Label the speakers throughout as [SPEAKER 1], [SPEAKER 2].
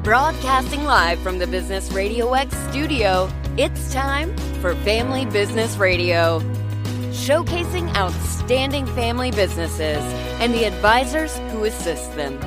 [SPEAKER 1] Broadcasting live from the Business RadioX studio, it's time for Family Business Radio. Showcasing outstanding family businesses and the advisors who assist them.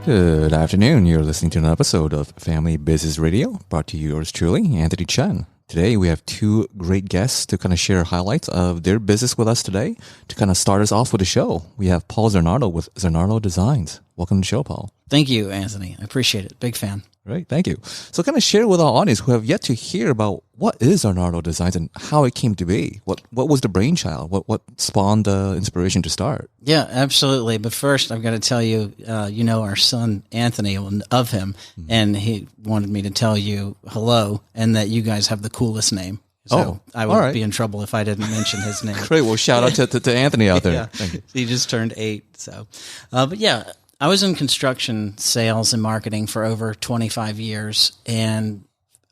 [SPEAKER 2] Good afternoon. You're listening to an episode of Family Business Radio, brought to you yours truly, Anthony Chen. Today, we have two great guests to kind of share highlights of their business with us today. To kind of start us off with the show, we have Paul Zanardo with Zanardo Dezignz. Welcome to the show, Paul.
[SPEAKER 3] Thank you, Anthony. I appreciate it. Big fan.
[SPEAKER 2] Great, thank you. So kind of share with our audience who have yet to hear about what is Zanardo Dezignz and how it came to be. What was the brainchild? What spawned the inspiration to start?
[SPEAKER 3] Yeah, absolutely. But first, I've got to tell you, our son, Anthony, of him, and he wanted me to tell you hello and that you guys have the coolest name. So I would be in trouble if I didn't mention his name.
[SPEAKER 2] Great. Well, shout out to Anthony out there.
[SPEAKER 3] Yeah. Thank you. He just turned 8. So, but yeah, I was in construction sales and marketing for over 25 years, and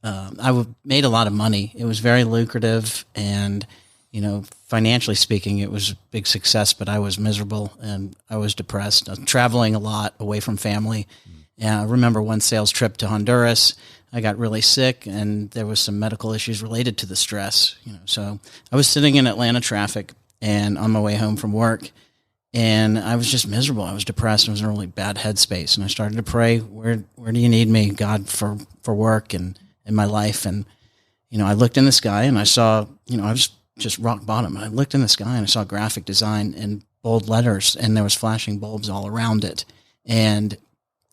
[SPEAKER 3] I made a lot of money. It was very lucrative, and financially speaking, it was a big success. But I was miserable and I was depressed. I was traveling a lot away from family. And I remember one sales trip to Honduras. I got really sick, and there was some medical issues related to the stress. So I was sitting in Atlanta traffic, and on my way home from work. And I was just miserable. I was depressed. I was in a really bad headspace. And I started to pray, where do you need me, God, for work and in my life? And, I looked in the sky and I saw, I was just rock bottom. I looked in the sky and I saw graphic design in bold letters, and there was flashing bulbs all around it. And it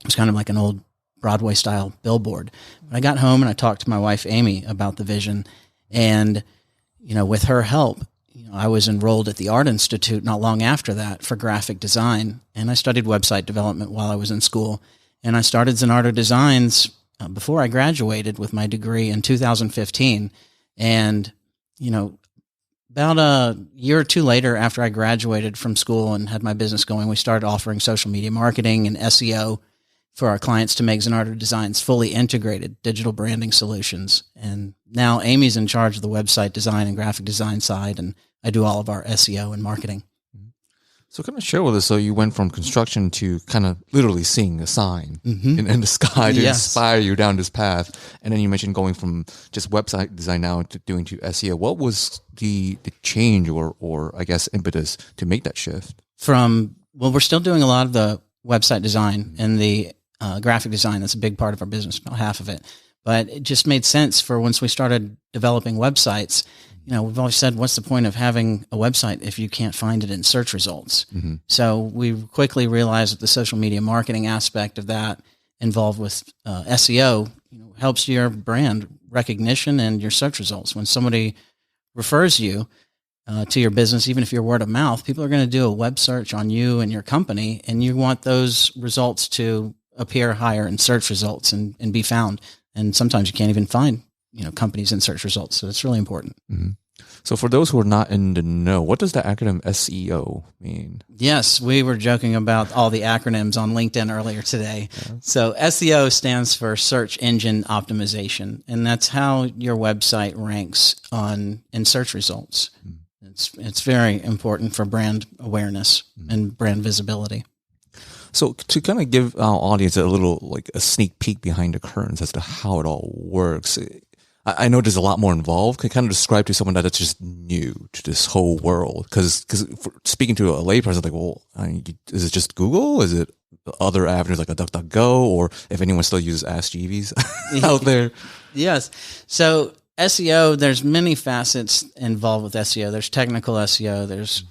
[SPEAKER 3] was kind of like an old Broadway style billboard. But I got home and I talked to my wife, Amy, about the vision. And, with her help, I was enrolled at the Art Institute not long after that for graphic design, and I studied website development while I was in school. And I started Zanardo Dezignz before I graduated with my degree in 2015. And, about a year or two later after I graduated from school and had my business going, we started offering social media marketing and SEO for our clients to make Zanardo Dezignz fully integrated digital branding solutions. And now Amy's in charge of the website design and graphic design side, and I do all of our SEO and marketing.
[SPEAKER 2] So kind of share with us, so you went from construction to kind of literally seeing a sign in the sky to inspire you down this path. And then you mentioned going from just website design now to doing to SEO. What was the change or I guess impetus to make that shift?
[SPEAKER 3] We're still doing a lot of the website design and the graphic design. That's a big part of our business, about half of it. But it just made sense for once we started developing websites. We've always said, what's the point of having a website if you can't find it in search results? Mm-hmm. So we quickly realized that the social media marketing aspect of that involved with SEO helps your brand recognition and your search results. When somebody refers you to your business, even if you're word of mouth, people are going to do a web search on you and your company, and you want those results to appear higher in search results and be found. And sometimes you can't even find companies in search results. So it's really important.
[SPEAKER 2] Mm-hmm. So for those who are not in the know, what does the acronym SEO mean?
[SPEAKER 3] Yes, we were joking about all the acronyms on LinkedIn earlier today. Yeah. So SEO stands for Search Engine Optimization, and that's how your website ranks in search results. Mm-hmm. It's very important for brand awareness and brand visibility.
[SPEAKER 2] So to kind of give our audience a sneak peek behind the curtains as to how it all works, I know there's a lot more involved. Can you kind of describe to someone that's just new to this whole world? Because speaking to a layperson, is it just Google? Is it other avenues like a DuckDuckGo? Or if anyone still uses Ask Jeeves out there? Yes.
[SPEAKER 3] So SEO, there's many facets involved with SEO. There's technical SEO. There's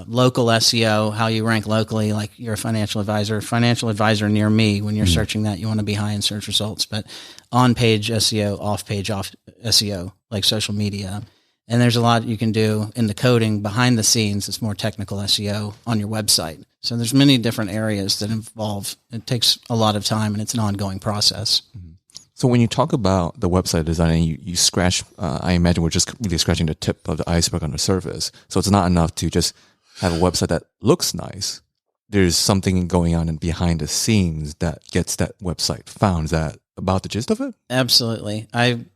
[SPEAKER 3] local SEO, how you rank locally, like you're a financial advisor near me. When you're searching that, you want to be high in search results, but on-page SEO, off-page SEO, like social media. And there's a lot you can do in the coding behind the scenes. It's more technical SEO on your website. So there's many different areas that involve, it takes a lot of time, and it's an ongoing process.
[SPEAKER 2] Mm-hmm. So when you talk about the website design and you scratch, I imagine we're just really scratching the tip of the iceberg on the surface. So it's not enough to just have a website that looks nice. There's something going on behind the scenes that gets that website found. Is that about the gist of it?
[SPEAKER 3] Absolutely.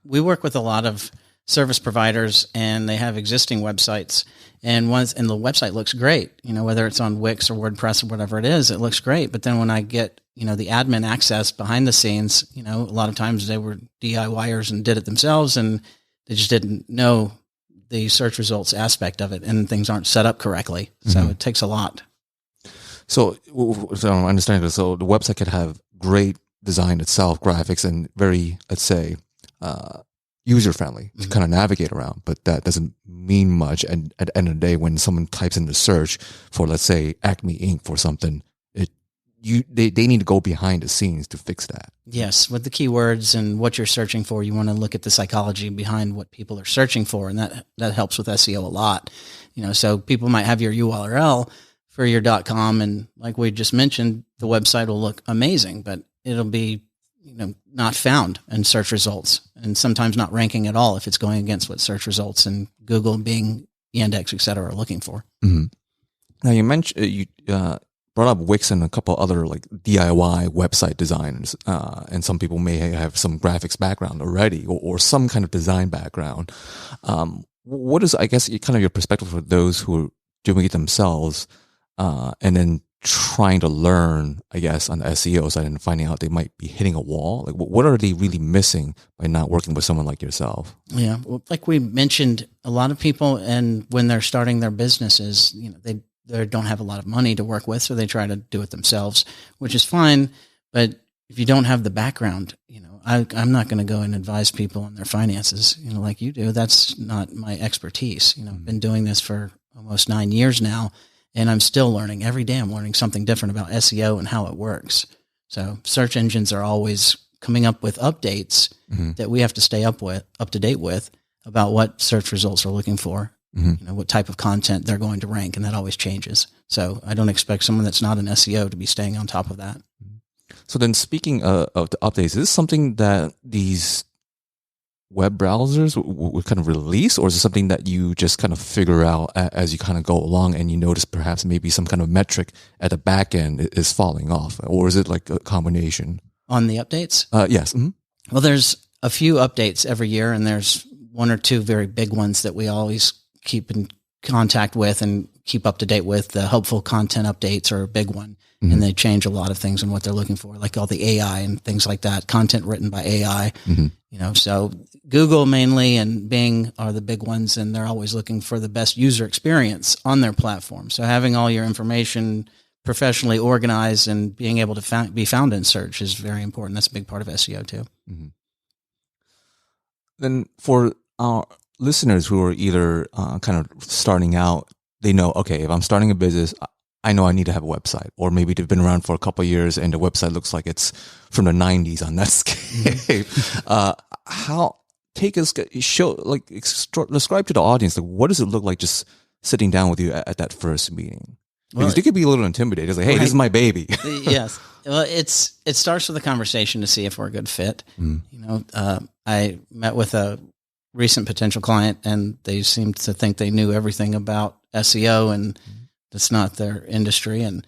[SPEAKER 3] We work with a lot of service providers, and they have existing websites, and the website looks great. Whether it's on Wix or WordPress or whatever it is, it looks great. But then when I get the admin access behind the scenes. A lot of times they were DIYers and did it themselves, and they just didn't know the search results aspect of it, and things aren't set up correctly. So it takes a lot.
[SPEAKER 2] So I understand this. So the website could have great design itself, graphics, and very, let's say, user-friendly to kind of navigate around, but that doesn't mean much. And at the end of the day, when someone types in the search for, let's say, Acme ink for something, they need to go behind the scenes to fix that.
[SPEAKER 3] Yes, with the keywords and what you're searching for, you want to look at the psychology behind what people are searching for, and that helps with SEO a lot. So people might have your URL for your .com, and like we just mentioned, the website will look amazing, but it'll be not found in search results, and sometimes not ranking at all if it's going against what search results and Google, Bing, Yandex, et cetera, are looking for.
[SPEAKER 2] Mm-hmm. Now you mentioned you brought up Wix and a couple other like DIY website designers, and some people may have some graphics background already or some kind of design background. What is, I guess, kind of your perspective for those who are doing it themselves, and then trying to learn, I guess, on the SEO side and finding out they might be hitting a wall? Like, what are they really missing by not working with someone like yourself?
[SPEAKER 3] Yeah, well, like we mentioned, a lot of people, and when they're starting their businesses, they don't have a lot of money to work with, so they try to do it themselves, which is fine. But if you don't have the background, I'm not going to go and advise people on their finances, like you do. That's not my expertise. I've been doing this for almost 9 years now, and I'm still learning. Every day I'm learning something different about SEO and how it works. So search engines are always coming up with updates that we have to stay up to date with about what search results are looking for. What type of content they're going to rank, and that always changes. So I don't expect someone that's not an SEO to be staying on top of that.
[SPEAKER 2] So then, speaking of the updates, is this something that these web browsers would kind of release, or is it something that you just kind of figure out as you kind of go along, and you notice perhaps maybe some kind of metric at the back end is falling off, or is it like a combination?
[SPEAKER 3] On the updates?
[SPEAKER 2] Yes. Mm-hmm.
[SPEAKER 3] Well, there's a few updates every year, and there's one or two very big ones that we always keep in contact with and keep up to date with. The helpful content updates are a big one, and they change a lot of things and what they're looking for, like all the AI and things like that, content written by AI. So Google mainly and Bing are the big ones, and they're always looking for the best user experience on their platform. So having all your information professionally organized and being able to be found in search is very important. That's a big part of SEO too.
[SPEAKER 2] Then for our listeners who are either kind of starting out, they know, okay, if I'm starting a business, I know I need to have a website, or maybe they've been around for a couple of years and the website looks like it's from the 90s on Netscape. Describe to the audience, like, what does it look like just sitting down with you at that first meeting? Because they could be a little intimidated. It's like, hey, this is my baby.
[SPEAKER 3] Yes. Well, it starts with a conversation to see if we're a good fit. I met with a recent potential client, and they seemed to think they knew everything about SEO, and that's not their industry. And,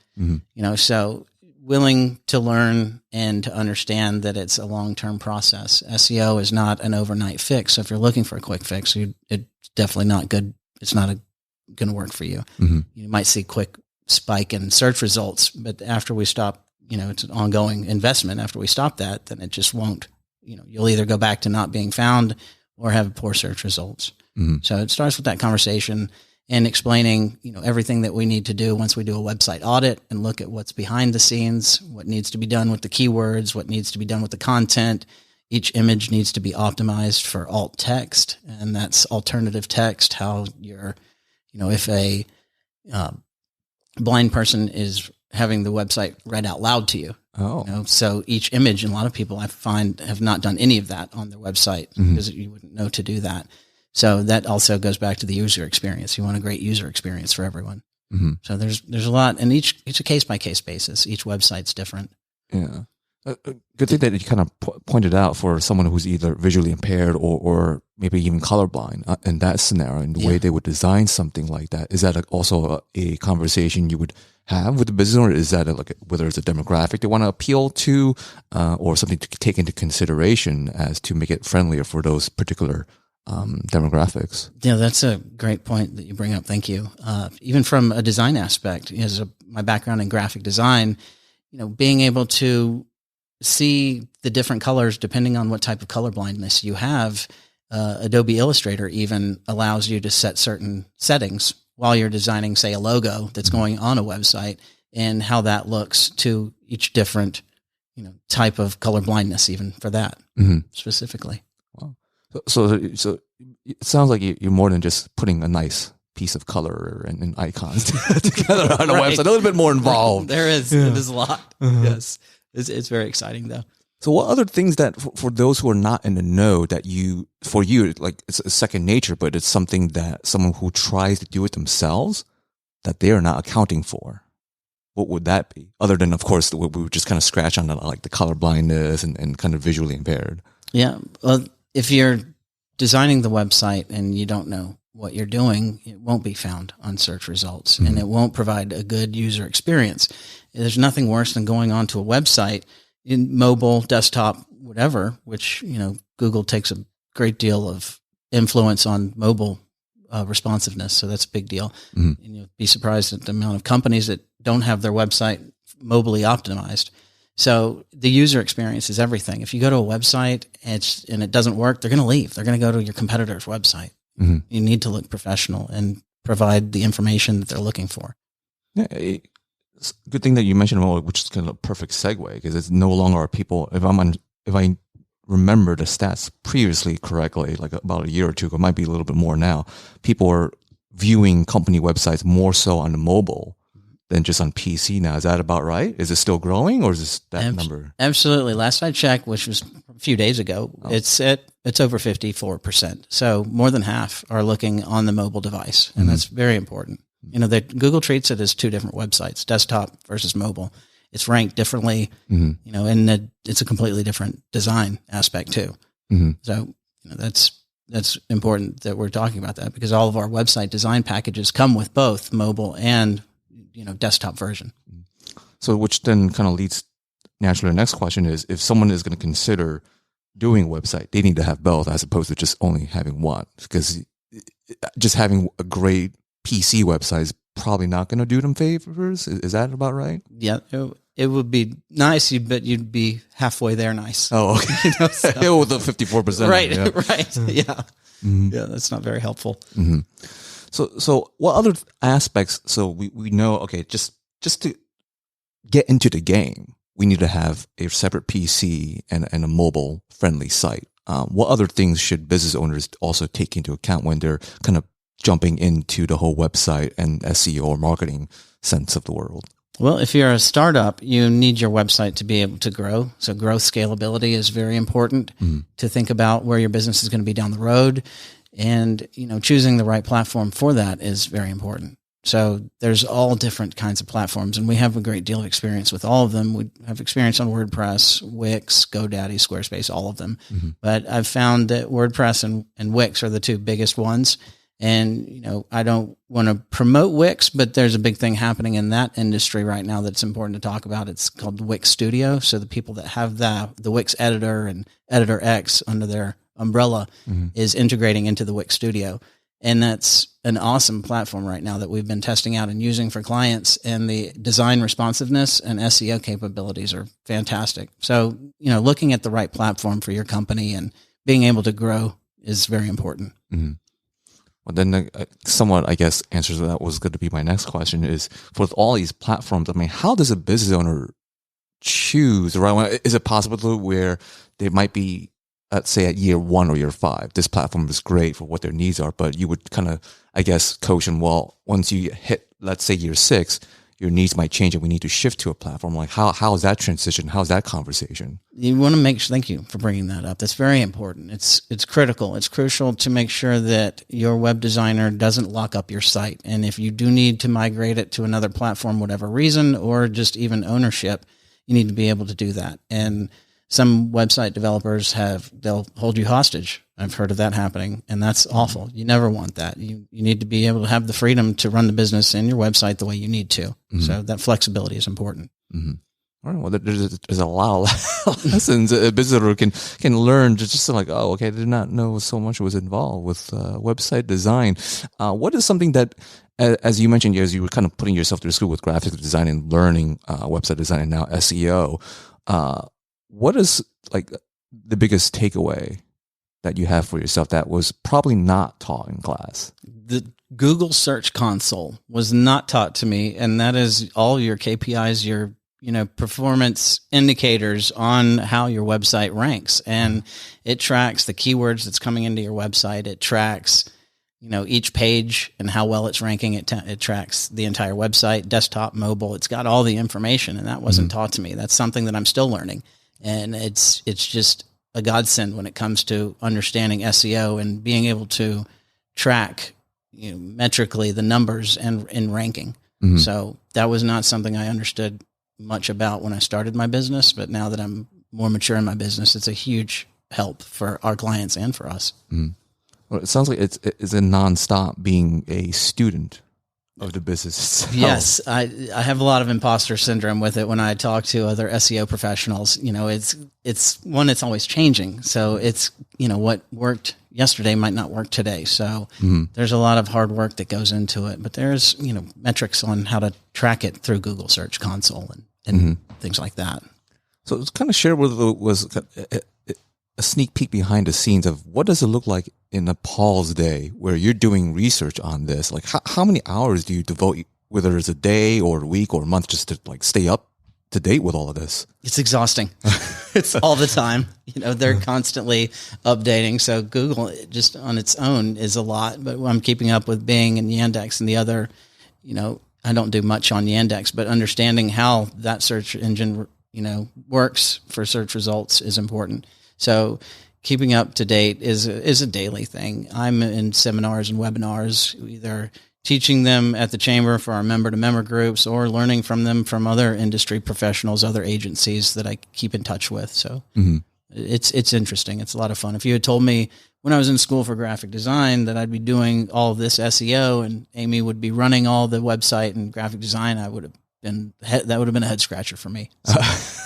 [SPEAKER 3] so willing to learn and to understand that it's a long-term process. SEO is not an overnight fix. So if you're looking for a quick fix, it's definitely not good. It's not going to work for you. You might see quick spike in search results, but after we stop, it's an ongoing investment. After we stop that, then it just won't, you'll either go back to not being found or have poor search results. So it starts with that conversation and explaining, everything that we need to do once we do a website audit and look at what's behind the scenes, what needs to be done with the keywords, what needs to be done with the content. Each image needs to be optimized for alt text, and that's alternative text. How if a blind person is having the website read out loud to you. So each image, and a lot of people I find have not done any of that on their website because you wouldn't know to do that. So that also goes back to the user experience. You want a great user experience for everyone. So there's a lot, and it's a case by case basis. Each website's different.
[SPEAKER 2] Yeah. A good thing that you kind of pointed out for someone who's either visually impaired or maybe even colorblind in that scenario, and the way they would design something like that. Is that also a conversation you would have with the business, or is that whether it's a demographic they want to appeal to, or something to take into consideration as to make it friendlier for those particular demographics?
[SPEAKER 3] Yeah, that's a great point that you bring up. Thank you. Even from a design aspect, as my background in graphic design, being able to see the different colors depending on what type of color blindness you have. Adobe Illustrator even allows you to set certain settings while you're designing, say, a logo that's going on a website, and how that looks to each different, type of color blindness, even for that specifically.
[SPEAKER 2] Wow. So it sounds like you're more than just putting a nice piece of color and icons together on a website. A little bit more involved.
[SPEAKER 3] There is. Yeah. It is a lot. Yes. It's very exciting though.
[SPEAKER 2] So what other things that for those who are not in the know that for you, like it's a second nature, but it's something that someone who tries to do it themselves that they are not accounting for? What would that be? Other than, of course, we would just kind of scratch on the color blindness and kind of visually impaired.
[SPEAKER 3] Yeah. Well, if you're designing the website and you don't know what you're doing, it won't be found on search results and it won't provide a good user experience. There's nothing worse than going onto a website in mobile, desktop, whatever, which, Google takes a great deal of influence on mobile responsiveness. So that's a big deal. And you'll be surprised at the amount of companies that don't have their website mobily optimized. So the user experience is everything. If you go to a website and it doesn't work, they're going to leave. They're going to go to your competitor's website. You need to look professional and provide the information that they're looking for.
[SPEAKER 2] Yeah, it's a good thing that you mentioned, which is kind of a perfect segue, because it's no longer are people. If I remember the stats previously correctly, like about a year or two ago, it might be a little bit more now. People are viewing company websites more so on the mobile than just on PC now. Is that about right? Is it still growing, or is this that number?
[SPEAKER 3] Absolutely. Last I checked, which was a few days ago, it's over 54%. So more than half are looking on the mobile device, and that's very important. Google treats it as two different websites, desktop versus mobile. It's ranked differently, and it's a completely different design aspect too. So, that's important that we're talking about that, because all of our website design packages come with both mobile and, desktop version.
[SPEAKER 2] So, which then kind of leads naturally to the next question is, if someone is going to consider doing a website, they need to have both as opposed to just only having one, because just having a great PC website is probably not going to do them favors. Is that about right?
[SPEAKER 3] Yeah, it would be nice, but you'd be halfway there nice.
[SPEAKER 2] Oh, okay. With the 54%.
[SPEAKER 3] Right,
[SPEAKER 2] yeah.
[SPEAKER 3] right. Yeah. Yeah, that's not very helpful.
[SPEAKER 2] So what other aspects, so we know, okay, just to get into the game, we need to have a separate PC and a mobile friendly site. What other things should business owners also take into account when they're kind of jumping into the whole website and SEO or marketing sense of the world?
[SPEAKER 3] Well, if you're a startup, you need your website to be able to grow. So growth scalability is very important to think about where your business is going to be down the road. And, choosing the right platform for that is very important. So there's all different kinds of platforms, and we have a great deal of experience with all of them. We have experience on WordPress, Wix, GoDaddy, Squarespace, all of them. But I've found that WordPress and Wix are the two biggest ones. And, I don't want to promote Wix, but there's a big thing happening in that industry right now that's important to talk about. It's called Wix Studio. So the people that have the Wix editor and Editor X under their umbrella is integrating into the Wix Studio. And that's an awesome platform right now that we've been testing out and using for clients, and the design responsiveness and SEO capabilities are fantastic. So, looking at the right platform for your company and being able to grow is very important.
[SPEAKER 2] Well, then somewhat, I guess, answers to that was going to be my next question is, for all these platforms, how does a business owner choose the right one? Is it possible to where they might be, let's say at year 1 or year 5, this platform is great for what their needs are, but you would kind of, I guess, coach them, well, once you hit, let's say year 6, your needs might change and we need to shift to a platform. Like how is that transition? How's that conversation?
[SPEAKER 3] You want to make sure, thank you for bringing that up. That's very important. It's critical. It's crucial to make sure that your web designer doesn't lock up your site. And if you do need to migrate it to another platform, whatever reason, or just even ownership, you need to be able to do that. And some website developers they'll hold you hostage. I've heard of that happening, and that's awful. You never want that. You need to be able to have the freedom to run the business and your website the way you need to. So that flexibility is important.
[SPEAKER 2] All right. Well, there's a lot of lessons a business owner can learn just like, oh, okay, I did not know so much was involved with website design. What is something that as you mentioned, as you were kind of putting yourself through school with graphic design and learning website design and now SEO, what is like the biggest takeaway that you have for yourself that was probably not taught in class?
[SPEAKER 3] The Google Search Console was not taught to me, and that is all your KPIs, your performance indicators on how your website ranks, and it tracks the keywords that's coming into your website. It tracks each page and how well it's ranking. It tracks the entire website, desktop, mobile. It's got all the information, and that wasn't taught to me. That's something that I'm still learning, and it's just a godsend when it comes to understanding SEO and being able to track metrically the numbers and in ranking. So that was not something I understood much about when I started my business, but now that I'm more mature in my business, it's a huge help for our clients and for us.
[SPEAKER 2] Well, it sounds like it's a nonstop being a student of the business itself. Yes,
[SPEAKER 3] I have a lot of imposter syndrome with it when I talk to other SEO professionals. It's always changing. So it's, what worked yesterday might not work today. So there's a lot of hard work that goes into it, but there's, metrics on how to track it through Google Search Console and things like that.
[SPEAKER 2] So it's kind of share with was a sneak peek behind the scenes of what does it look like in a Paul's day where you're doing research on this? Like how many hours do you devote, whether it's a day or a week or a month, just to like stay up to date with all of this?
[SPEAKER 3] It's exhausting. It's all the time. They're constantly updating. So Google just on its own is a lot, but I'm keeping up with Bing and Yandex and the other, I don't do much on Yandex, but understanding how that search engine, works for search results is important. So keeping up to date is a daily thing. I'm in seminars and webinars, either teaching them at the chamber for our member-to-member groups or learning from them from other industry professionals, other agencies that I keep in touch with. So it's interesting. It's a lot of fun. If you had told me when I was in school for graphic design that I'd be doing all of this SEO and Amy would be running all the website and graphic design, that would have been a head scratcher for me. So,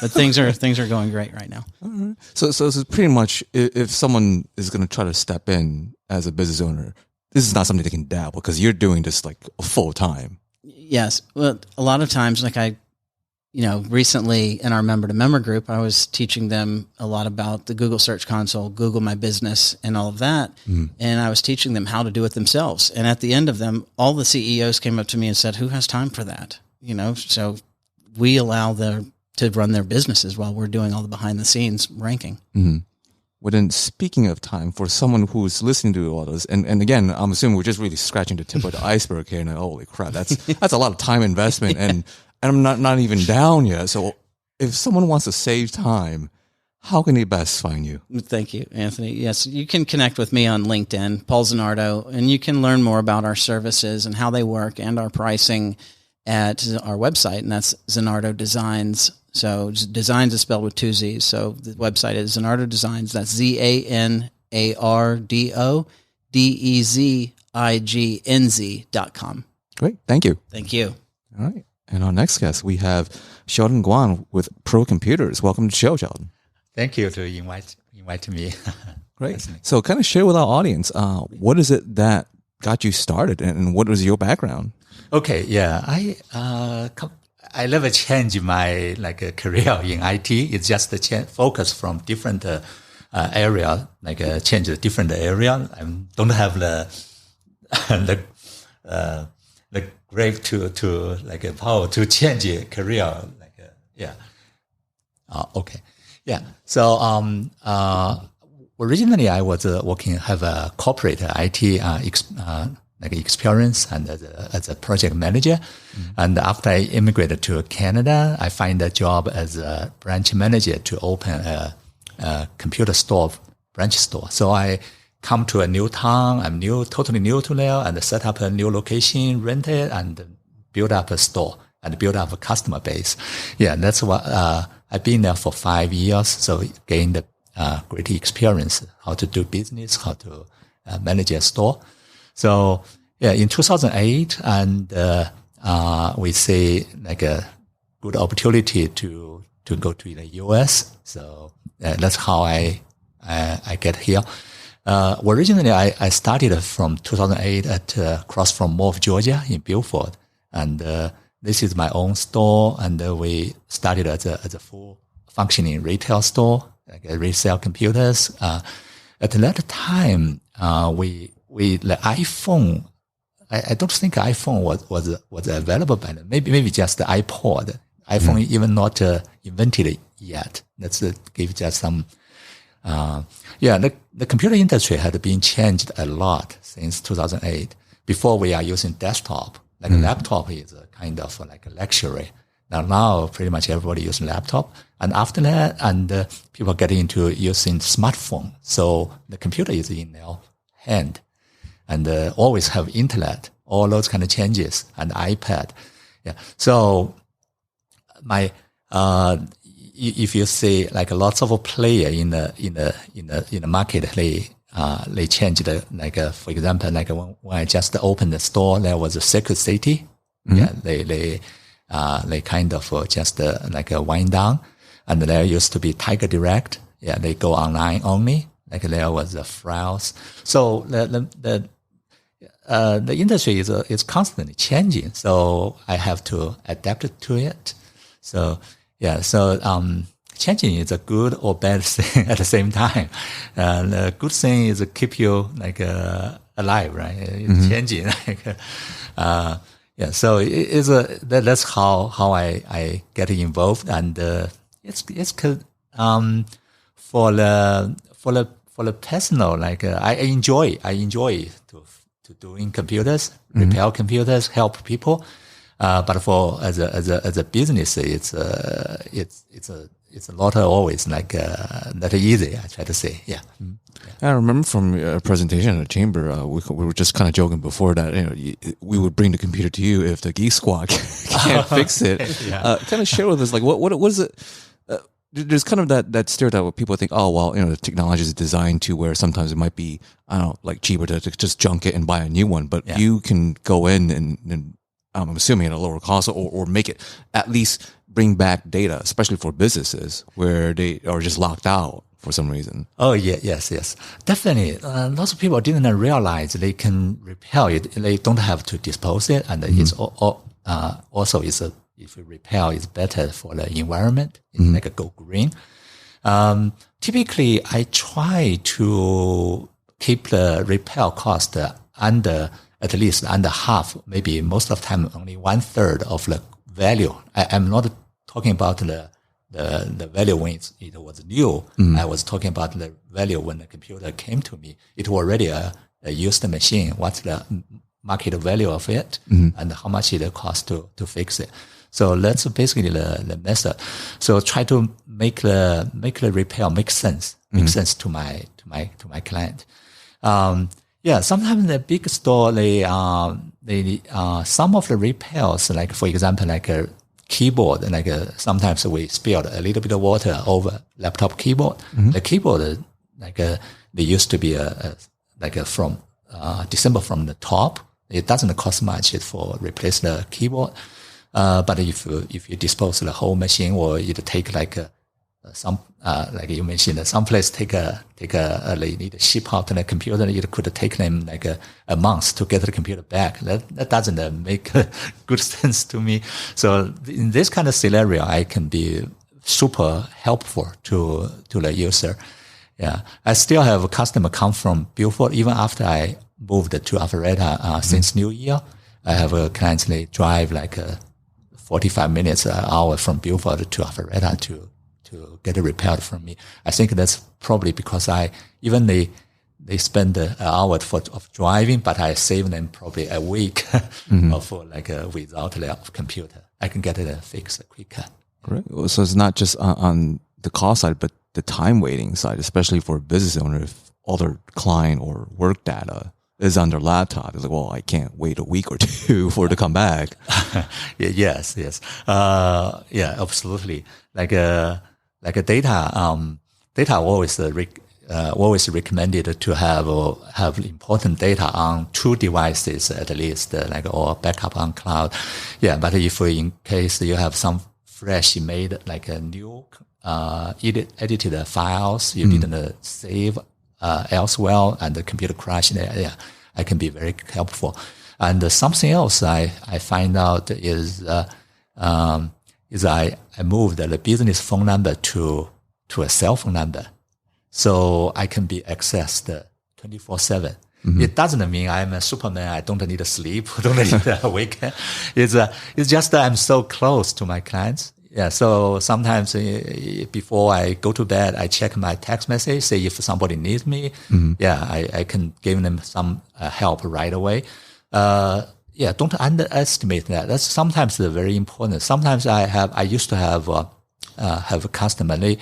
[SPEAKER 3] but things are going great right now.
[SPEAKER 2] Right. So it's pretty much if someone is going to try to step in as a business owner, this is not something they can dabble because you're doing this like full time.
[SPEAKER 3] Yes. Well, a lot of times, like recently in our member-to-member group, I was teaching them a lot about the Google Search Console, Google My Business, and all of that. And I was teaching them how to do it themselves. And at the end of them, all the CEOs came up to me and said, "Who has time for that?" So we allow them to run their businesses while we're doing all the behind-the-scenes ranking.
[SPEAKER 2] Well, then speaking of time, for someone who's listening to all this, and again, I'm assuming we're just really scratching the tip of the iceberg here, and holy crap, that's a lot of time investment, and I'm not even down yet. So if someone wants to save time, how can they best find you?
[SPEAKER 3] Thank you, Anthony. Yes, you can connect with me on LinkedIn, Paul Zanardo, and you can learn more about our services and how they work and our pricing at our website, and that's Zanardo Dezignz. So Designs is spelled with two Z's. So the website is Zanardo Dezignz. That's ZANARDODEZIGNZ.com.
[SPEAKER 2] Great. Thank you.
[SPEAKER 3] Thank you.
[SPEAKER 2] All right. And our next guest, we have Sheldon Guan with Pro Computers. Welcome to the show, Sheldon.
[SPEAKER 4] Thank you to invite me.
[SPEAKER 2] Great. So kind of share with our audience, what is it that got you started and what was your background?
[SPEAKER 4] Okay. Yeah. I never changed my career in IT. It's just a focus from different area, change a different area. I don't have the grave to power to change a career. Okay. Yeah. So originally I was have a corporate IT experience and as a project manager. And after I immigrated to Canada, I find a job as a branch manager to open a computer store, branch store. So I come to a new town. I'm totally new to there, and set up a new location, rent it, and build up a store and build up a customer base. Yeah, that's what I've been there for 5 years. So gained great experience how to do business, how to manage a store. So yeah, in 2008, and we see a good opportunity to go to the US. So that's how I get here. Originally, I started from 2008 at across from Mall of Georgia in Beaufort, and this is my own store, and we started as a full functioning retail store, like resell computers. At that time, the iPhone. I don't think iPhone was available by then. Maybe just the iPod. iPhone even not invented yet. Let's give just some. The computer industry had been changed a lot since 2008. Before we are using desktop, like a laptop is a kind of like a luxury. Now pretty much everybody uses laptop. And after that, people get into using smartphone. So the computer is in their hand and always have internet, all those kind of changes, and iPad. Yeah. So if you see like lots of player in the market, they changed for example, like when I just opened the store, there was a Circuit City. Yeah, they kind of just like a wind down, and there used to be Tiger Direct. Yeah, they go online only. Like there was a Frowse. So the industry is constantly changing. So I have to adapt to it. So changing is a good or bad thing at the same time. The good thing is keep you like alive, right? It's changing. So that's how I get involved, and it's for the personal, like I enjoy to doing computers, repair computers, help people. But for as a business, it's a lot of always like not easy. I try to say, yeah.
[SPEAKER 2] I remember from your presentation at the chamber, we were just kind of joking before that. We would bring the computer to you if the Geek Squad can't fix it. Kind of share with us, like what is it? There's kind of that stereotype where people think, oh well, the technology is designed to where sometimes it might be, I don't know, like cheaper to just junk it and buy a new one, but you can go in and I'm assuming at a lower cost or make it at least bring back data, especially for businesses where they are just locked out for some reason.
[SPEAKER 4] Oh, yeah, yes. Definitely. Lots of people didn't realize they can repair it. They don't have to dispose it. And it's also if you repair, it's better for the environment. It's like a go green. Typically, I try to keep the repair cost at least under half, maybe most of the time only 1/3 of the value. I'm not talking about the value when it was new. I was talking about the value when the computer came to me. It was already a used machine. What's the market value of it, and how much it costs to fix it? So that's basically the method. So try to make the repair make sense to my client. Sometimes the big store, some of the repairs, like for example, like a keyboard, like sometimes we spilled a little bit of water over laptop keyboard. The keyboard, they used to be from December from the top. It doesn't cost much for replace the keyboard. But if you dispose the whole machine, or you take like you mentioned, some place they need to ship out the computer. It could take them like a month to get the computer back. That doesn't make good sense to me. So in this kind of scenario, I can be super helpful to the user. Yeah, I still have a customer come from Beaufort even after I moved to Alpharetta since New Year. I have a client they drive like 45 minutes an hour from Beaufort to Alpharetta to get it repaired from me. I think that's probably because they spend an hour of driving, but I save them probably a week of without their computer. I can get it fixed quicker.
[SPEAKER 2] Right. So it's not just on the cost side, but the time waiting side, especially for a business owner. If all their client or work data is on their laptop, it's like, well, I can't wait a week or two for it to come back.
[SPEAKER 4] Yes. Absolutely. Like a data always recommended to have important data on 2 devices at least, or backup on cloud. Yeah, but if in case you have some fresh made like a new edited files you didn't save elsewhere and the computer crash, I can be very helpful. And something else I find out is I moved the business phone number to a cell phone number, so I can be accessed 24/7. Mm-hmm. It doesn't mean I'm a Superman. I don't need to sleep. Don't need a weekend. It's just that I'm so close to my clients. Yeah. So sometimes before I go to bed, I check my text message, say if somebody needs me. Mm-hmm. Yeah, I can give them some help right away. Don't underestimate that. That's sometimes very important. Sometimes I used to have a customer. They,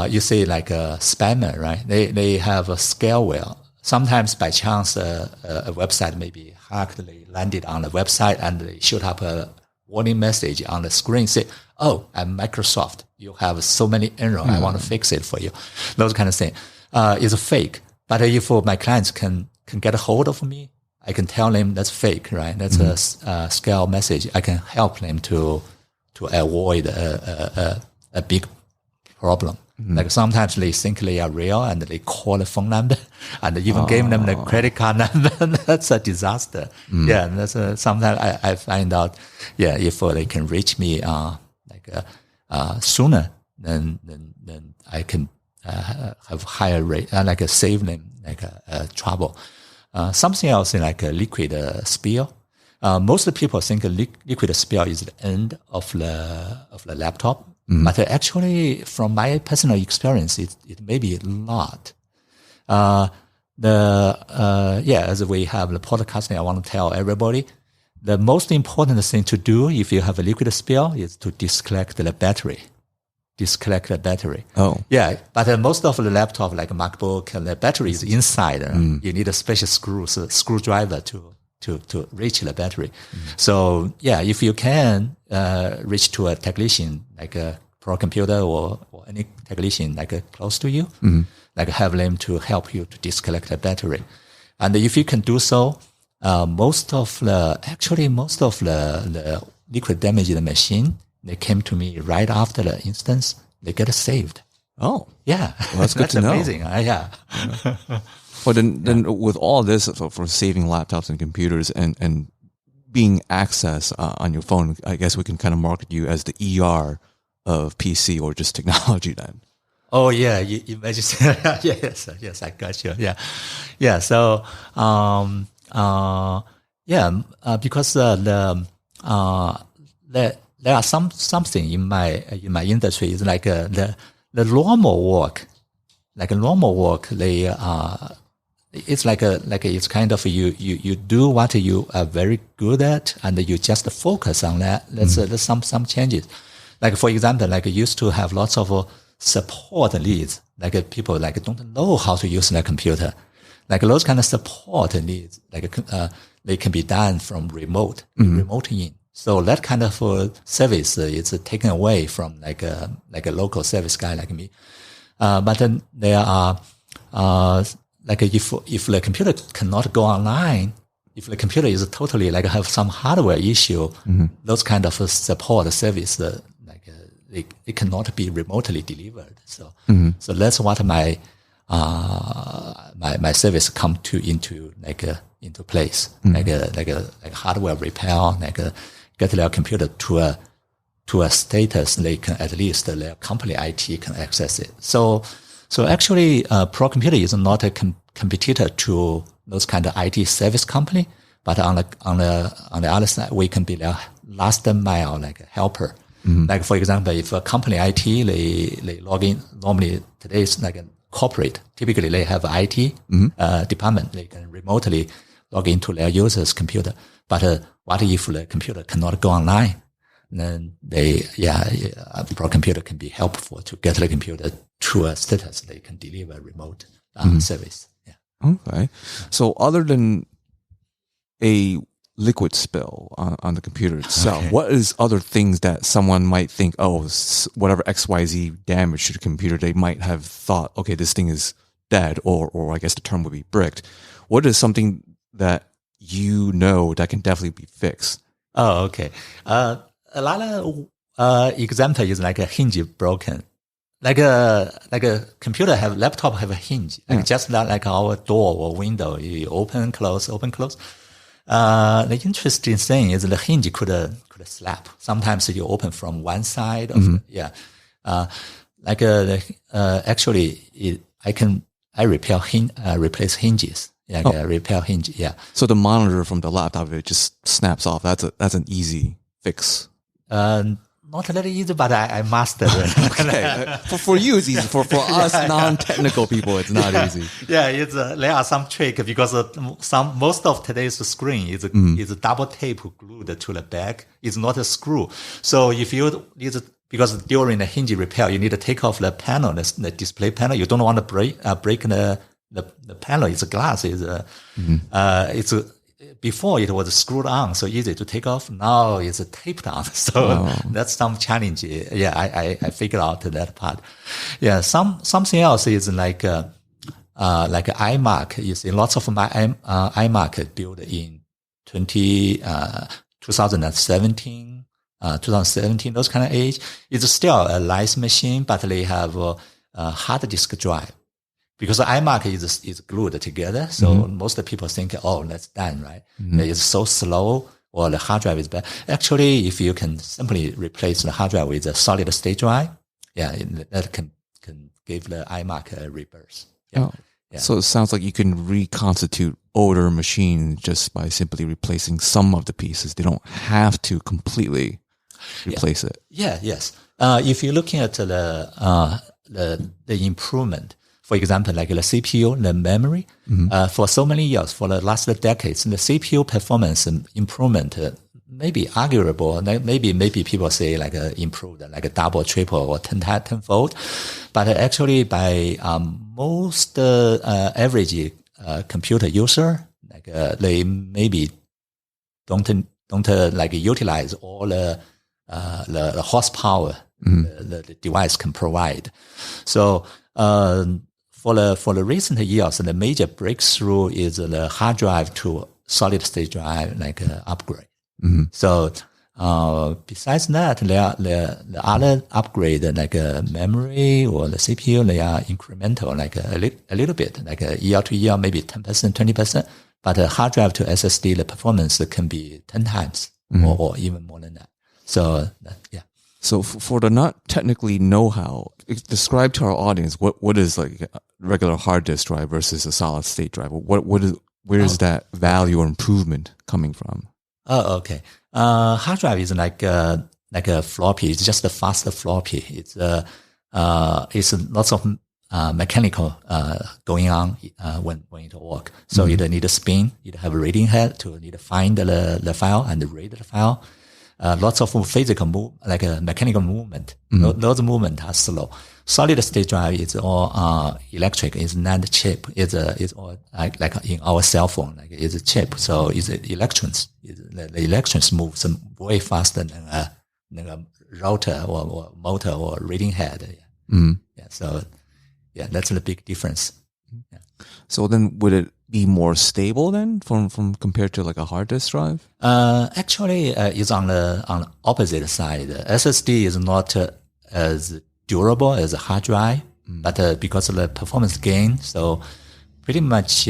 [SPEAKER 4] you say like a spammer, right? They have a scareware. Sometimes by chance, a website maybe hacked, they landed on the website and they showed up a warning message on the screen, say, "Oh, I'm Microsoft. You have so many errors. I want to fix it for you." Those kind of things. It's fake. But if my clients can get a hold of me, I can tell them that's fake, right? That's a scale message. I can help them to avoid a big problem. Mm-hmm. Like sometimes they think they are real and they call the phone number and even give them the credit card number. That's a disaster. Mm. Yeah, and that's sometimes I find out, if they can reach me sooner, then I can have higher rate, save them trouble. Something else like a liquid spill. Most people think a liquid spill is the end of the laptop. Mm-hmm. But actually, from my personal experience, it may be not. As we have the podcasting, I want to tell everybody, the most important thing to do if you have a liquid spill is to disconnect the battery. Disconnect the battery. Oh. Yeah, but most of the laptop, like MacBook, the battery is inside. You need a special screwdriver to reach the battery. So if you can reach to a technician like a pro computer or any technician close to you, have them to help you to disconnect the battery. And if you can do so, most of the liquid damaged machine, they came to me right after the instance, they get saved. Oh, yeah,
[SPEAKER 2] well, that's good to know.
[SPEAKER 4] Amazing. Yeah.
[SPEAKER 2] Well, then with all this for saving laptops and computers and being access on your phone, I guess we can kind of market you as the ER of PC or just technology then.
[SPEAKER 4] Oh yeah, you imagine. yes, I got you. Yeah. So, because there are something in my industry is like the normal work, it's it's kind of you do what you are very good at and you just focus on that. There's some changes. Like for example, I used to have lots of support leads, people don't know how to use their computer. Those kind of support needs, they can be done from remote in. So that kind of service is taken away from a local service guy like me. But then there are if the computer cannot go online, if the computer is totally have some hardware issue, those kind of support service it cannot be remotely delivered. So so that's what my service come into place, like hardware repair, get their computer to a status they can at least their company IT can access it. So actually, Pro Computer is not a competitor to those kind of IT service company, but on the other side, we can be their last mile a helper. For example, if a company IT they log in, normally today it's a corporate. Typically, they have IT department. They can remotely log into their user's computer. But what if the computer cannot go online? Then Pro Computer can be helpful to get the computer to a status they can deliver remote service. Yeah.
[SPEAKER 2] Okay. So other than a liquid spill on the computer itself, what is other things that someone might think, whatever XYZ damage to the computer, they might have thought, okay, this thing is dead, or I guess the term would be bricked. What is something that that can definitely be fixed?
[SPEAKER 4] Oh, okay. A lot of example is a hinge broken. like a computer laptop have a hinge, just like our door or window, you open, close. The interesting thing is the hinge could slap. Sometimes you open from one side of actually I replace hinges. Repair hinge. Yeah.
[SPEAKER 2] So the monitor from the laptop, it just snaps off. That's an easy fix.
[SPEAKER 4] Not very easy, but I mastered it.
[SPEAKER 2] Okay. For you, it's easy. For us non-technical people, it's not easy.
[SPEAKER 4] Yeah, there are some trick because most of today's screen is double tape glued to the back. It's not a screw. So if you because during the hinge repair, you need to take off the panel, the display panel. You don't want to break the panel. It's glass. It's before it was screwed on, so easy to take off. Now it's taped on. So that's some challenge. Yeah, I figured out that part. Yeah, something else is like iMac. You see, lots of my iMac built in 2017, those kind of age. It's still a nice machine, but they have a hard disk drive. Because iMac is glued together, so most people think, that's done, right? It's so slow, or the hard drive is bad. Actually, if you can simply replace the hard drive with a solid state drive, that can give the iMac a rebirth. Yeah.
[SPEAKER 2] So it sounds like you can reconstitute older machines just by simply replacing some of the pieces. They don't have to completely replace it.
[SPEAKER 4] Yeah, yes. If you're looking at the improvement, for example, like the CPU, the memory, for so many years, for the last decades, the CPU performance improvement may be arguable. Maybe people say like improved, like a double, triple, or tenfold. But actually, by most average computer user, like they maybe don't like utilize all the horsepower the device can provide. So for the recent years, the major breakthrough is the hard drive to solid state drive, like upgrade. So besides that, the other upgrade, like memory or the CPU, they are incremental, like a little bit, like year to year, maybe 10%, 20%. But a hard drive to SSD, the performance can be 10 times or even more than that. So
[SPEAKER 2] So for the not technically know-how, describe to our audience what is like a regular hard disk drive versus a solid state drive. Where is that value or improvement coming from?
[SPEAKER 4] Oh, okay. Hard drive is like a floppy. It's just a faster floppy. It's lots of mechanical going on when it work. So you need a spin, you have a reading head to need to find the file and read the file. Lots of physical like a mechanical movement. Those movements are slow. Solid state drive is all electric. It's not chip. It's all like in our cell phone. Like it's a chip. So it's electrons. The electrons move way faster than a router or motor or reading head. So that's the big difference.
[SPEAKER 2] So then, would it be more stable then, from compared to like a hard disk drive?
[SPEAKER 4] Actually, it's on the opposite side. SSD is not as durable as a hard drive, but because of the performance gain, so pretty much.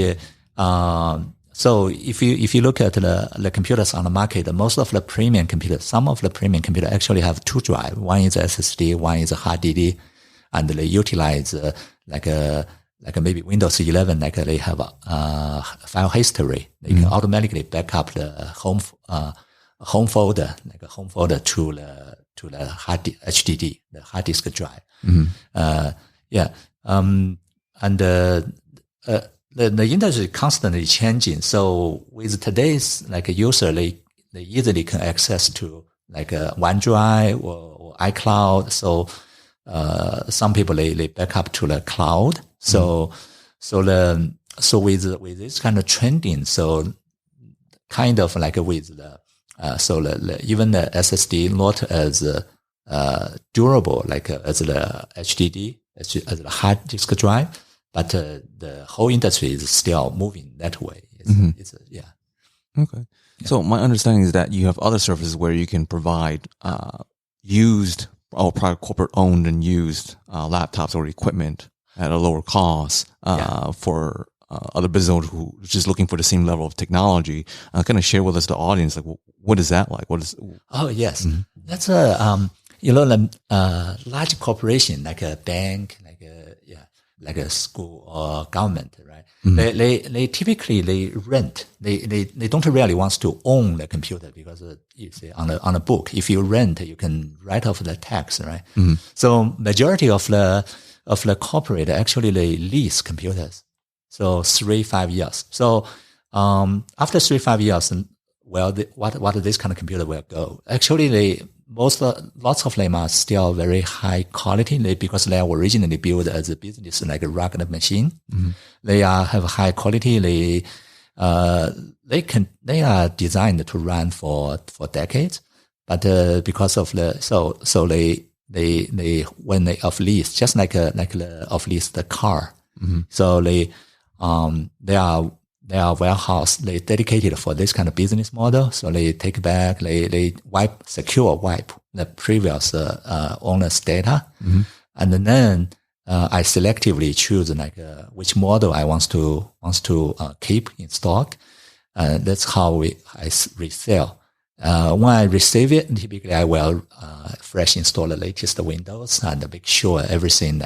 [SPEAKER 4] So if you look at the computers on the market, most of the premium computers, some of the premium computers actually have two drives. One is SSD, one is a hard DD, and they utilize like maybe Windows 11, like they have file history. They can automatically back up the home folder, like a home folder to the hard HDD, the hard disk drive. The industry is constantly changing. So with today's like a user, they easily can access to like a OneDrive or iCloud. So some people they back up to the cloud. So with this kind of trending, so kind of like with even the SSD not as durable like as the HDD, as the hard disk drive, but the whole industry is still moving that way.
[SPEAKER 2] Okay. So my understanding is that you have other services where you can provide used probably corporate owned and used laptops or equipment at a lower cost for other business owners who are just looking for the same level of technology. Kind of share with us, the audience, like what is that like? What is?
[SPEAKER 4] Oh yes, that's a large corporation like a bank, like a school or government, right? They typically rent. They don't really want to own the computer because you say on a book, if you rent, you can write off the tax, right? So majority of the corporate actually they lease computers. So 3-5 years. So after 3-5 years, well, what this kind of computer will go? Actually, lots of them are still very high quality because they were originally built as a business, like a rugged machine. They have high quality. They are designed to run for decades, but because of they when they off lease, just like the off lease the car. So they are warehouse. They dedicated for this kind of business model. So they take back, they secure wipe the previous owner's data, and then I selectively choose which model I wants to keep in stock. That's how I resell. When I receive it, typically I will fresh install the latest Windows and make sure everything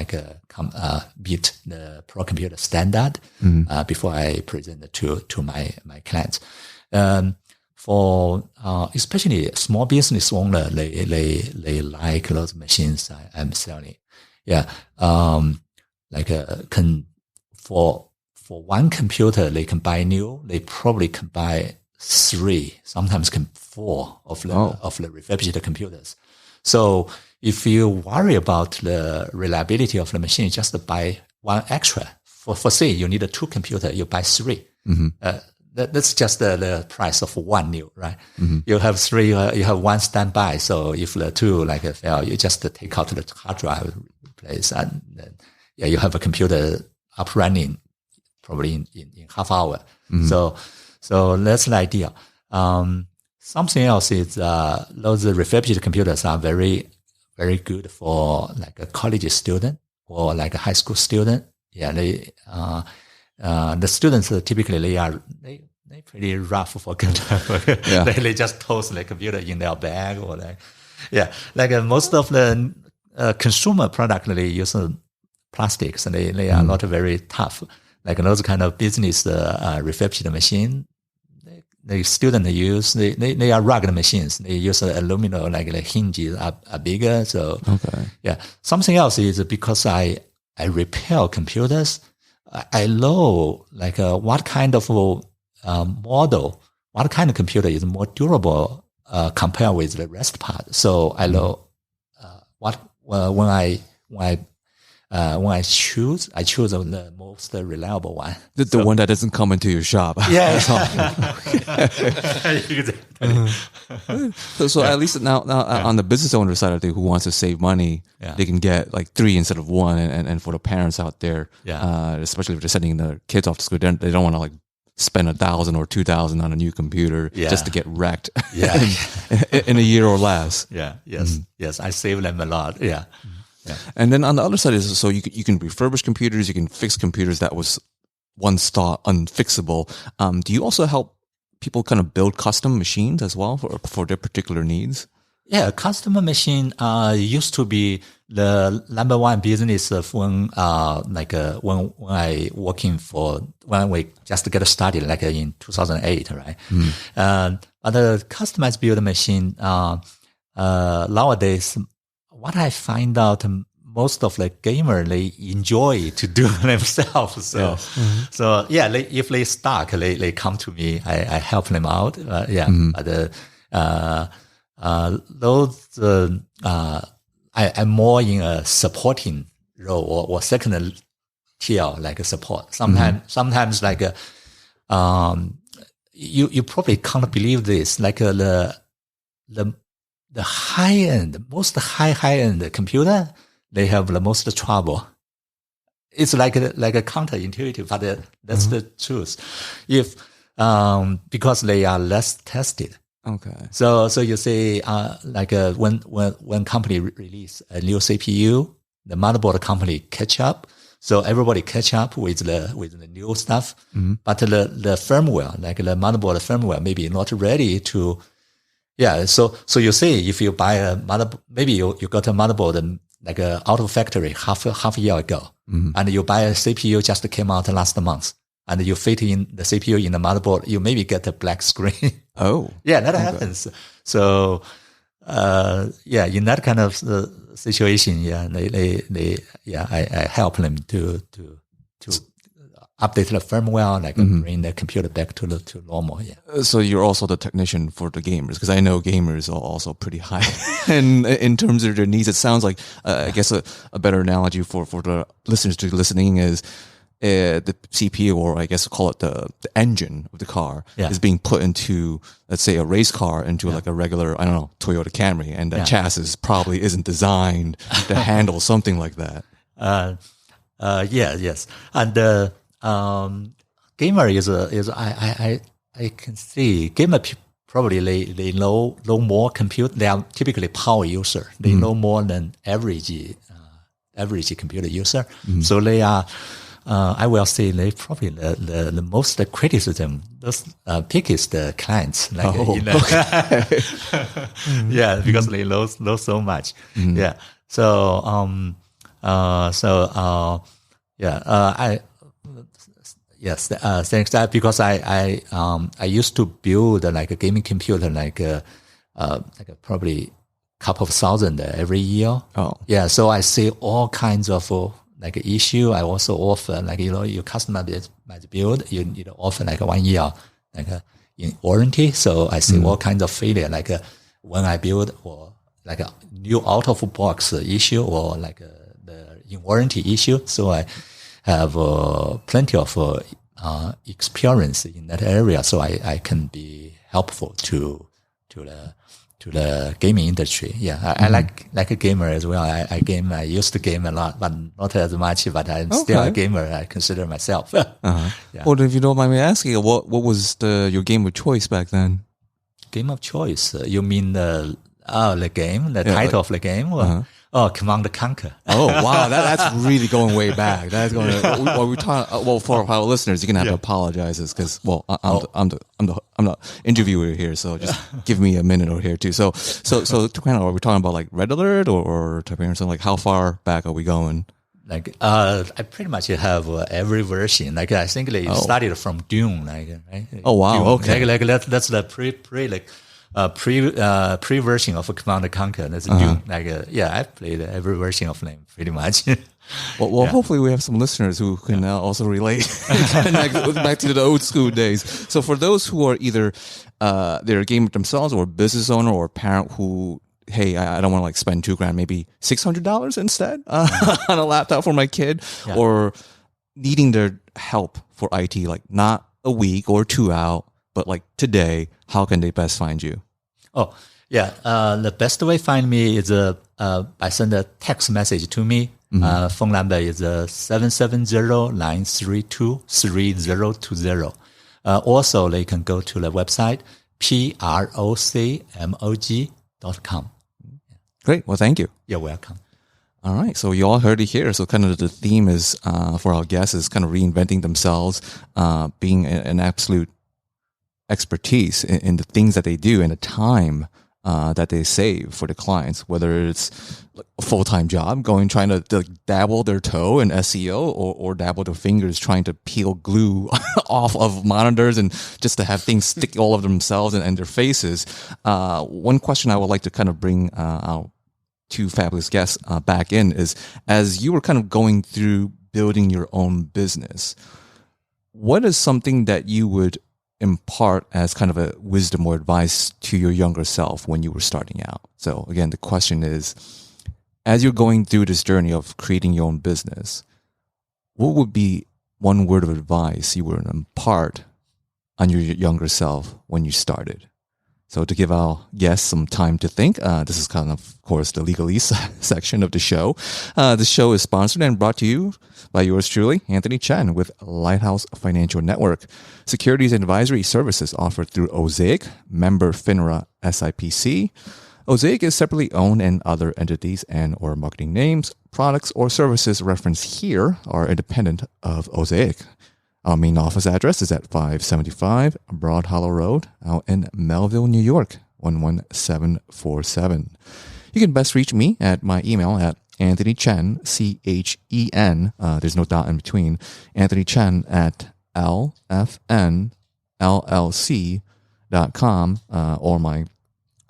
[SPEAKER 4] beat the Pro Computer standard before I present it to my clients. For especially small business owner, they like those machines I'm selling. For one computer they can buy new, they probably can buy 3, sometimes 4 of the refurbished computers. So if you worry about the reliability of the machine, just buy one extra. For say you need 2 computers, you buy 3. That's just the price of 1 new, right? You have 3, you have 1 standby. So if the 2 fail, you just take out the hard drive, replace, and then, you have a computer up running probably in half hour. So that's the idea. Something else is those refurbished computers are very, very good for a college student or a high school student. The students typically they pretty rough for computer. They just toss the computer in their bag or most of the consumer product they use plastics and they are not very tough. Those kind of business refurbished machine, the student use they are rugged machines. They use aluminum, the hinges are bigger. So something else is because I repair computers. I know what kind of model, what kind of computer is more durable compared with the rest part. So I know when I choose the most reliable one.
[SPEAKER 2] The one that doesn't come into your shop. So at least now on the business owner side of things, who wants to save money, they can get 3 instead of 1. And for the parents out there, especially if they're sending their kids off to school, they don't want to spend $1,000 or $2,000 on a new computer just to get wrecked in a year or less.
[SPEAKER 4] Yes, I save them a lot.
[SPEAKER 2] And then on the other side is, so you can refurbish computers, you can fix computers that was once thought unfixable. Do you also help people kind of build custom machines as well for their particular needs?
[SPEAKER 4] Custom machine used to be the number one business of when I when we just get started in 2008, right? But the customized build machine nowadays, what I find out, most of the gamer they enjoy to do themselves. So if they stuck, they come to me. I help them out. But those I'm more in a supporting role or second tier support. Sometimes you probably can't believe this. The high end, most high end computer, they have the most trouble. It's like a counterintuitive, but that's the truth. If because they are less tested,
[SPEAKER 2] Okay.
[SPEAKER 4] So you say when company release a new CPU, the motherboard company catch up. So everybody catch up with the new stuff, but the firmware, like the motherboard firmware, maybe not ready to. Yeah. So you say if you buy a motherboard, maybe you got a motherboard like out of factory half a year ago, and you buy a CPU just came out last month, and you fit in the CPU in the motherboard, you maybe get a black screen.
[SPEAKER 2] Oh,
[SPEAKER 4] yeah, that happens. So, in that kind of situation, I help them to update the firmware, like bring the computer back to normal. Yeah.
[SPEAKER 2] So you're also the technician for the gamers, because I know gamers are also pretty high in terms of their needs. It sounds like, I guess a better analogy for the listeners to listening is, the CPU, or I guess call it the engine of the car, is being put into, let's say, a race car into like a regular, I don't know, Toyota Camry, and the chassis probably isn't designed to handle something like that.
[SPEAKER 4] Yes, and gamer is I can see gamer probably they know more compute. They are typically power user. They know more than average computer user. So they are. I will say they probably the most criticism those pick is the clients, like because they know so much. Yeah. So thanks that, because I used to build like a gaming computer like probably couple of thousand every year.
[SPEAKER 2] Oh.
[SPEAKER 4] Yeah. So I see all kinds of like issue. I also offer like, your customer might build, you need to offer like 1 year, like in warranty. So I see all kinds of failure, like when I build, or like a new out of box issue, or like the in warranty issue. So I have plenty of experience in that area. So I can be helpful to the gaming industry. Yeah, I like a gamer as well. I game. I used to game a lot, but not as much. But I'm still a gamer. I consider myself.
[SPEAKER 2] Yeah. Well, if you don't mind me asking, what was your game of choice back then?
[SPEAKER 4] Game of choice? You mean the game, the title of the game? Or, Command & Conquer.
[SPEAKER 2] Oh wow, that's really going way back. That's going. For our listeners, you're gonna have to apologize, because I'm the interviewer here, so just give me a minute over here too. So to kind of, are we talking about like Red Alert or type of something, like how far back are we going?
[SPEAKER 4] Like I pretty much have every version. Like I think they started from Doom. Like right?
[SPEAKER 2] Oh wow,
[SPEAKER 4] Doom.
[SPEAKER 2] okay.
[SPEAKER 4] Like that's the pre version of Command & Conquer. That's Doom. Like I played every version of them pretty much.
[SPEAKER 2] Well, hopefully we have some listeners who can also relate back to the old school days. So for those who are either they're a gamer themselves, or a business owner, or a parent who, hey, I don't want to like spend $2,000, maybe $600 instead on a laptop for my kid, or needing their help for IT, like not a week or 2 out, but like today, how can they best find you? Oh,
[SPEAKER 4] yeah. The best way to find me is by send a text message to me. Phone number is 770-932-3020. Also, they can go to the website, procmog.com.
[SPEAKER 2] Great. Well, thank you.
[SPEAKER 4] You're welcome.
[SPEAKER 2] All right. So you all heard it here. So kind of the theme is for our guests is kind of reinventing themselves, being an absolute expertise in the things that they do, and the time that they save for the clients, whether it's a full-time job, trying to dabble their toe in SEO, or dabble their fingers trying to peel glue off of monitors, and just to have things stick all of themselves and their faces. One question I would like to kind of bring our two fabulous guests back in is, as you were kind of going through building your own business, what is something that you would impart as kind of a wisdom or advice to your younger self when you were starting out? So again, the question is, as you're going through this journey of creating your own business, what would be one word of advice you would impart on your younger self when you started? So to give our guests some time to think, this is kind of course, the legalese section of the show. The show is sponsored and brought to you by yours truly, Anthony Chen, with Lighthouse Financial Network. Securities and advisory services offered through Osaic, member FINRA SIPC. Osaic is separately owned, and other entities and or marketing names, products, or services referenced here are independent of Osaic. Our main office address is at 575 Broad Hollow Road out in Melville, New York, 11747. You can best reach me at my email at Anthony Chen, Chen, there's no dot in between, Anthony Chen at lfnllc.com, or my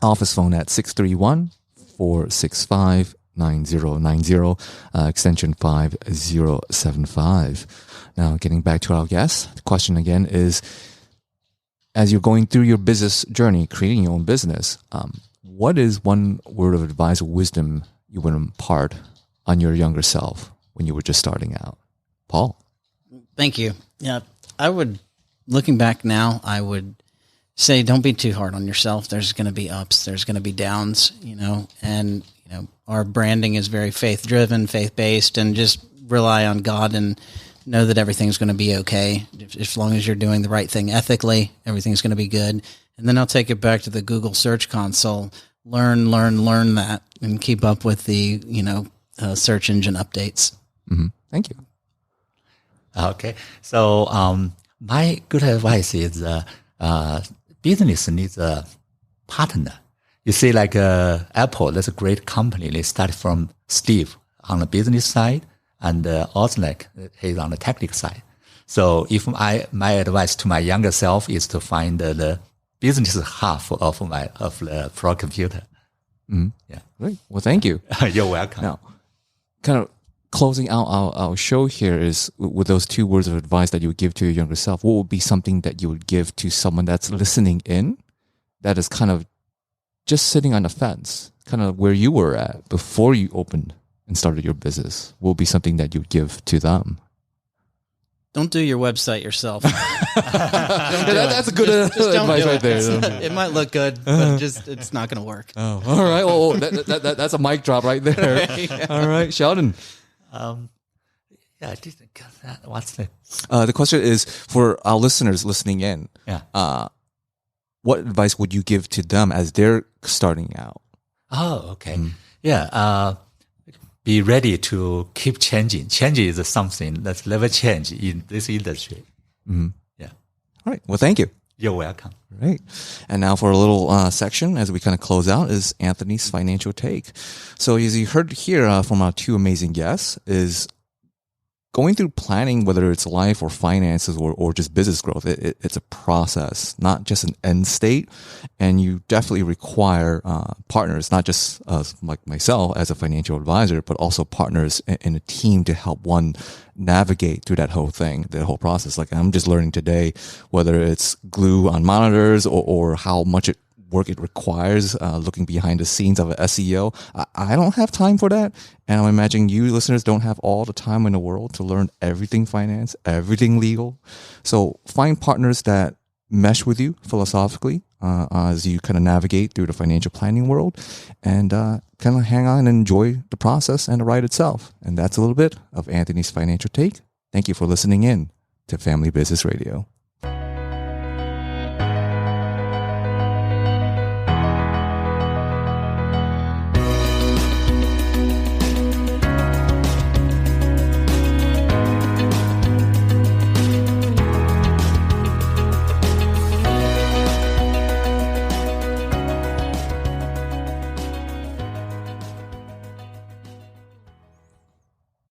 [SPEAKER 2] office phone at 631-465-9090, extension 5075. Now, getting back to our guest, the question again is, as you're going through your business journey, creating your own business, what is one word of advice or wisdom you would impart on your younger self when you were just starting out? Paul?
[SPEAKER 3] Thank you. Yeah, looking back now, I would say don't be too hard on yourself. There's going to be ups, there's going to be downs, and our branding is very faith-driven, faith-based, and just rely on God and know that everything's going to be okay. As long as you're doing the right thing ethically, everything's going to be good. And then I'll take it back to the Google Search Console. Learn that, and keep up with the, search engine updates.
[SPEAKER 2] Mm-hmm. Thank you.
[SPEAKER 4] Okay. So, my good advice is, business needs a partner. You see, like, Apple, that's a great company. They started from Steve on the business side, and also like he's on the technical side. So if my advice to my younger self is to find the business half of the pro computer.
[SPEAKER 2] Mm-hmm.
[SPEAKER 4] Yeah.
[SPEAKER 2] Great. Well, thank you.
[SPEAKER 4] You're welcome.
[SPEAKER 2] Now, kind of closing out our show here is with those two words of advice that you would give to your younger self. What would be something that you would give to someone that's listening in, that is kind of just sitting on the fence, kind of where you were at before you opened and started your business? What would be something that you would give to them?
[SPEAKER 3] Don't do your website yourself.
[SPEAKER 2] That's a good advice right there.
[SPEAKER 3] It might look good, but it's not going to work.
[SPEAKER 2] Oh, all right. Well, that's a mic drop right there.
[SPEAKER 3] Yeah.
[SPEAKER 2] All right, Sheldon.
[SPEAKER 4] I didn't get that. What's the
[SPEAKER 2] question is for our listeners listening in.
[SPEAKER 4] Yeah.
[SPEAKER 2] What advice would you give to them as they're starting out?
[SPEAKER 4] Oh, okay. Yeah. Be ready to keep changing. Change is something that's never change in this industry.
[SPEAKER 2] Mm-hmm.
[SPEAKER 4] Yeah.
[SPEAKER 2] All right. Well, thank you.
[SPEAKER 4] You're welcome.
[SPEAKER 2] Right. And now for a little section as we kind of close out is Anthony's financial take. So as you heard here from our two amazing guests, is going through planning, whether it's life or finances or just business growth, it's a process, not just an end state. And you definitely require partners, not just like myself as a financial advisor, but also partners in a team to help one navigate through that whole thing, the whole process. Like I'm just learning today, whether it's glue on monitors or how much work it requires, looking behind the scenes of an SEO. I don't have time for that. And I imagine you listeners don't have all the time in the world to learn everything finance, everything legal. So find partners that mesh with you philosophically as you kind of navigate through the financial planning world, and kind of hang on and enjoy the process and the ride itself. And that's a little bit of Anthony's financial take. Thank you for listening in to Family Business Radio.